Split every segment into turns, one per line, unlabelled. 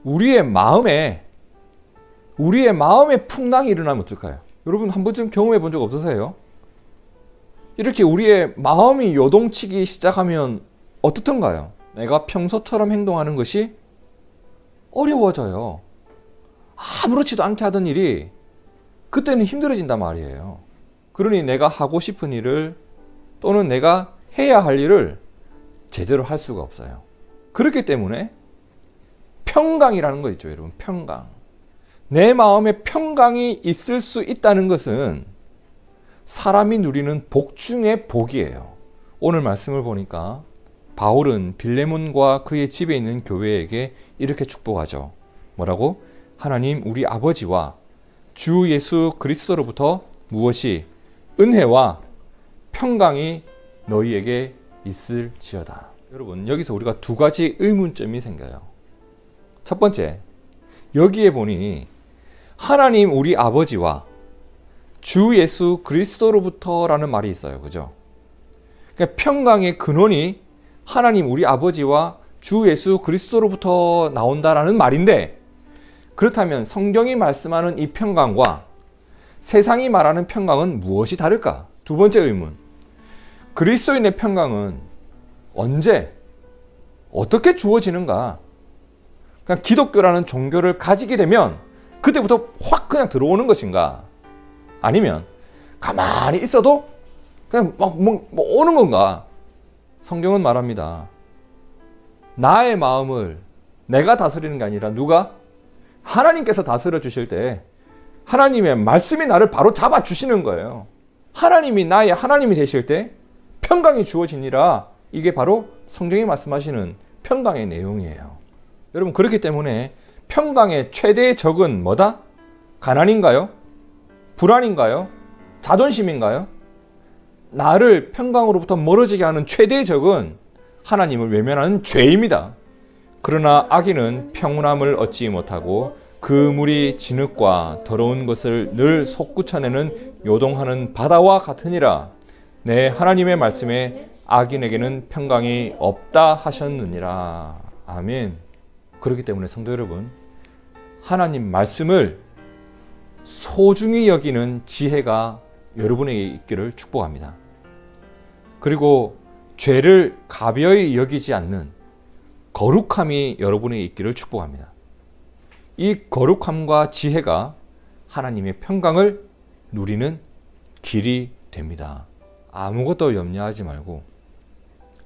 우리의 마음에 풍랑이 일어나면 어떨까요? 여러분 한 번쯤 경험해 본 적 없으세요? 이렇게 우리의 마음이 요동치기 시작하면 어떻던가요? 내가 평소처럼 행동하는 것이 어려워져요. 아무렇지도 않게 하던 일이 그때는 힘들어진단 말이에요. 그러니 내가 하고 싶은 일을 또는 내가 해야 할 일을 제대로 할 수가 없어요. 그렇기 때문에 평강이라는 거 있죠, 여러분. 평강. 내 마음에 평강이 있을 수 있다는 것은 사람이 누리는 복 중의 복이에요. 오늘 말씀을 보니까 바울은 빌레몬과 그의 집에 있는 교회에게 이렇게 축복하죠. 뭐라고? 하나님 우리 아버지와 주 예수 그리스도로부터 무엇이 은혜와 평강이 너희에게 있을지어다. 여러분 여기서 우리가 두 가지 의문점이 생겨요. 첫 번째, 여기에 보니 하나님 우리 아버지와 주 예수 그리스도로부터 라는 말이 있어요. 그죠? 그러니까 평강의 근원이 하나님 우리 아버지와 주 예수 그리스도로부터 나온다라는 말인데, 그렇다면 성경이 말씀하는 이 평강과 세상이 말하는 평강은 무엇이 다를까? 두 번째 의문. 그리스도인의 평강은 언제, 어떻게 주어지는가? 그냥 기독교라는 종교를 가지게 되면 그때부터 확 그냥 들어오는 것인가? 아니면 가만히 있어도 그냥 막 오는 건가? 성경은 말합니다. 나의 마음을 내가 다스리는 게 아니라 누가? 하나님께서 다스려 주실 때 하나님의 말씀이 나를 바로 잡아 주시는 거예요. 하나님이 나의 하나님이 되실 때 평강이 주어지니라. 이게 바로 성경이 말씀하시는 평강의 내용이에요. 여러분 그렇기 때문에 평강의 최대의 적은 뭐다? 가난인가요? 불안인가요? 자존심인가요? 나를 평강으로부터 멀어지게 하는 최대의 적은 하나님을 외면하는 죄입니다. 그러나 악인은 평온함을 얻지 못하고 그 물이 진흙과 더러운 것을 늘 솟구쳐내는 요동하는 바다와 같으니라. 내 하나님의 말씀에 악인에게는 평강이 없다 하셨느니라. 아멘. 그렇기 때문에 성도 여러분, 하나님 말씀을 소중히 여기는 지혜가 여러분에게 있기를 축복합니다. 그리고 죄를 가벼이 여기지 않는 거룩함이 여러분에게 있기를 축복합니다. 이 거룩함과 지혜가 하나님의 평강을 누리는 길이 됩니다. 아무것도 염려하지 말고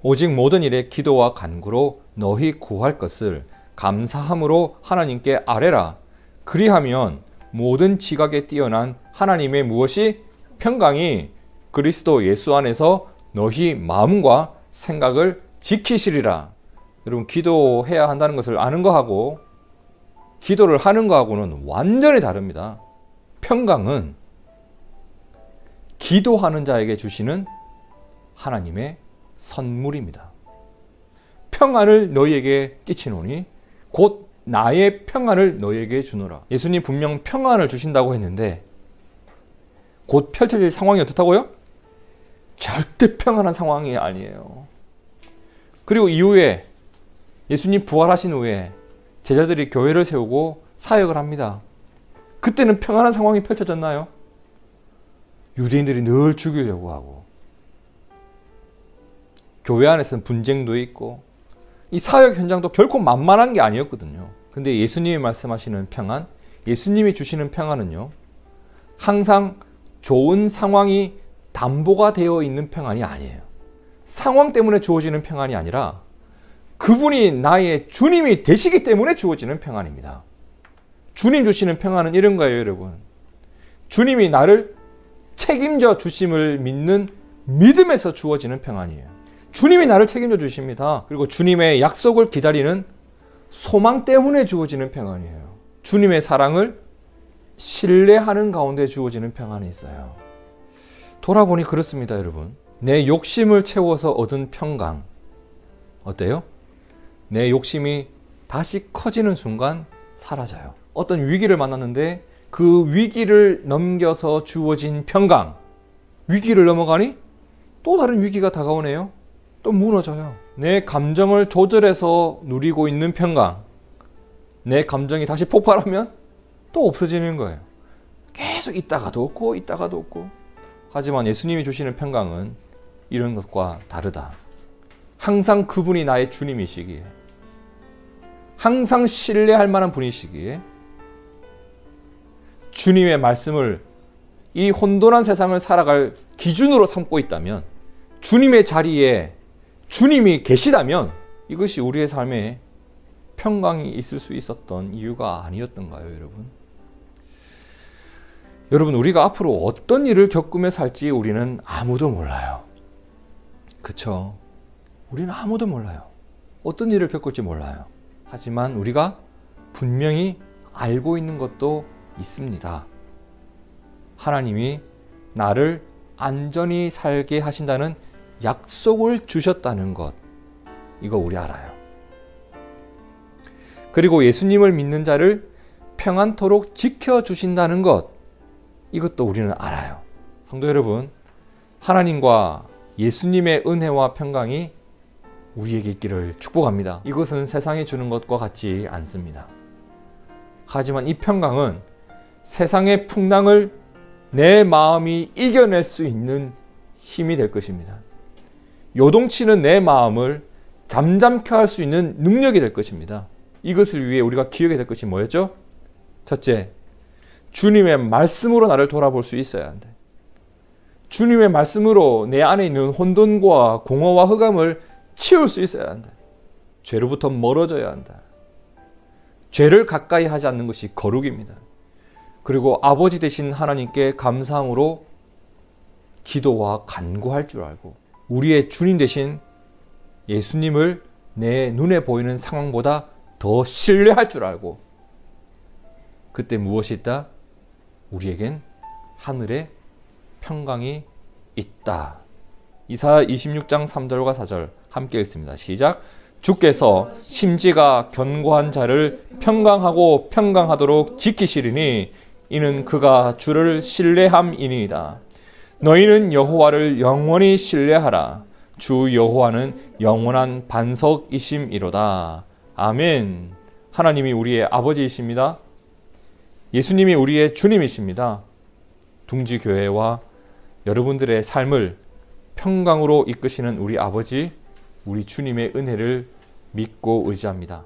오직 모든 일에 기도와 간구로 너희 구할 것을 감사함으로 하나님께 아뢰라. 그리하면 모든 지각에 뛰어난 하나님의 무엇이? 평강이 그리스도 예수 안에서 너희 마음과 생각을 지키시리라. 여러분 기도해야 한다는 것을 아는 거하고 기도를 하는 거하고는 완전히 다릅니다. 평강은 기도하는 자에게 주시는 하나님의 선물입니다. 평안을 너희에게 끼치노니 곧 나의 평안을 너희에게 주노라. 예수님 분명 평안을 주신다고 했는데 곧 펼쳐질 상황이 어떻다고요? 절대 평안한 상황이 아니에요. 그리고 이후에 예수님 부활하신 후에 제자들이 교회를 세우고 사역을 합니다. 그때는 평안한 상황이 펼쳐졌나요? 유대인들이 늘 죽이려고 하고 교회 안에서는 분쟁도 있고 이 사역 현장도 결코 만만한 게 아니었거든요. 근데 예수님이 말씀하시는 평안, 예수님이 주시는 평안은요, 항상 좋은 상황이 담보가 되어 있는 평안이 아니에요. 상황 때문에 주어지는 평안이 아니라 그분이 나의 주님이 되시기 때문에 주어지는 평안입니다. 주님 주시는 평안은 이런 거예요, 여러분. 주님이 나를 책임져 주심을 믿는 믿음에서 주어지는 평안이에요. 주님이 나를 책임져 주십니다. 그리고 주님의 약속을 기다리는 소망 때문에 주어지는 평안이에요. 주님의 사랑을 신뢰하는 가운데 주어지는 평안이 있어요. 돌아보니 그렇습니다, 여러분. 내 욕심을 채워서 얻은 평강 어때요? 내 욕심이 다시 커지는 순간 사라져요. 어떤 위기를 만났는데 그 위기를 넘겨서 주어진 평강, 위기를 넘어가니 또 다른 위기가 다가오네요. 또 무너져요. 내 감정을 조절해서 누리고 있는 평강, 내 감정이 다시 폭발하면 또 없어지는 거예요. 계속 있다가도 없고 있다가도 없고. 하지만 예수님이 주시는 평강은 이런 것과 다르다. 항상 그분이 나의 주님이시기에, 항상 신뢰할 만한 분이시기에, 주님의 말씀을 이 혼돈한 세상을 살아갈 기준으로 삼고 있다면, 주님의 자리에 주님이 계시다면 이것이 우리의 삶에 평강이 있을 수 있었던 이유가 아니었던가요, 여러분? 여러분, 우리가 앞으로 어떤 일을 겪으며 살지 우리는 아무도 몰라요. 그쵸? 우리는 아무도 몰라요. 어떤 일을 겪을지 몰라요. 하지만 우리가 분명히 알고 있는 것도 있습니다. 하나님이 나를 안전히 살게 하신다는 약속을 주셨다는 것, 이거 우리 알아요. 그리고 예수님을 믿는 자를 평안토록 지켜주신다는 것, 이것도 우리는 알아요. 성도 여러분, 하나님과 예수님의 은혜와 평강이 우리에게 있기를 축복합니다. 이것은 세상이 주는 것과 같지 않습니다. 하지만 이 평강은 세상의 풍랑을 내 마음이 이겨낼 수 있는 힘이 될 것입니다. 요동치는 내 마음을 잠잠케 할 수 있는 능력이 될 것입니다. 이것을 위해 우리가 기억해야 될 것이 뭐였죠? 첫째, 주님의 말씀으로 나를 돌아볼 수 있어야 한다. 주님의 말씀으로 내 안에 있는 혼돈과 공허와 흑암을 치울 수 있어야 한다. 죄로부터 멀어져야 한다. 죄를 가까이 하지 않는 것이 거룩입니다. 그리고 아버지 되신 하나님께 감사함으로 기도와 간구할 줄 알고, 우리의 주님 되신 예수님을 내 눈에 보이는 상황보다 더 신뢰할 줄 알고, 그때 무엇이 있다? 우리에겐 하늘의 평강이 있다. 이사야 26장 3절과 4절 함께 읽습니다. 시작. 주께서 심지가 견고한 자를 평강하고 평강하도록 지키시리니 이는 그가 주를 신뢰함이니이다. 너희는 여호와를 영원히 신뢰하라. 주 여호와는 영원한 반석이심이로다. 아멘. 하나님이 우리의 아버지이십니다. 예수님이 우리의 주님이십니다. 둥지교회와 여러분들의 삶을 평강으로 이끄시는 우리 아버지, 우리 주님의 은혜를 믿고 의지합니다.